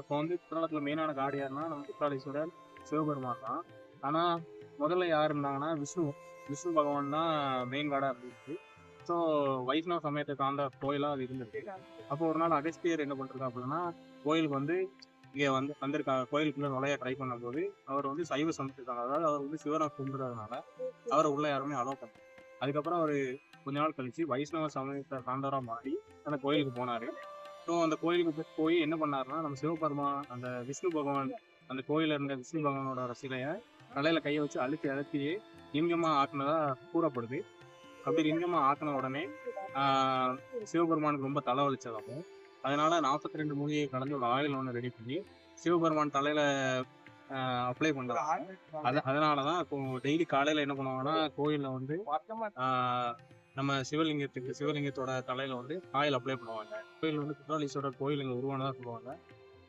இப்போ வந்து குற்றாலத்துல மெயினான காடு யாருன்னா நம்ம குற்றாலீஸ்வரர் சிவபெருமான் தான். ஆனா முதல்ல யார் இருந்தாங்கன்னா விஷ்ணு பகவான் தான் மெயின் காடா இருந்துச்சு. ஸோ வைஷ்ணவ சமயத்தை சார்ந்த கோயிலா அது இருந்திருக்கு. அப்போ ஒரு நாள் அகஸ்தியர் என்ன பண்றாரு அப்படின்னா கோயிலுக்கு வந்து இங்க வந்து வந்திருக்காங்க, கோயிலுக்குள்ள நுழைய ட்ரை பண்ணும்போது அவர் வந்து சைவ சமயத்துக்காங்க, அதாவது அவர் வந்து சிவனை கும்பிடுறதுனால அவரை உள்ள யாருமே அலோவ் பண்ணல. அதுக்கப்புறம் அவரு கொஞ்ச நாள் கழிச்சு வைஷ்ணவ சமயத்தை சார்ந்தவரா மாறி அந்த கோயிலுக்கு போனாரு. ஸோ அந்த கோயிலுக்கு போய் என்ன பண்ணாருன்னா நம்ம சிவபெருமான் அந்த விஷ்ணு பகவான் அந்த கோயில இருந்த விஷ்ணு பகவானோட சிலையை தலையில கையை வச்சு அழுத்தி அழுத்தி லிங்கமா ஆக்குனதா கூறப்படுது. அப்படி லிங்கமா ஆக்கின உடனே ஆஹ் சிவபெருமானுக்கு ரொம்ப தலை வலிச்சதாகவும், அதனால 42 மூலிகை கலந்து ஒரு ஆயில் ஒன்று ரெடி பண்ணி சிவபெருமான் தலையில அப்ளை பண்றாங்க. அதனாலதான் இப்போ டெய்லி காலையில என்ன பண்ணுவாங்கன்னா கோயில்ல வந்து ஆஹ் நம்ம சிவலிங்கத்தோட தலையில வந்து ஆயில் அப்ளை பண்ணுவாங்க. கோயில் வந்து குற்றாலீஸ்வரர் கோயில் இங்க உருவானதா சொல்லுவாங்க.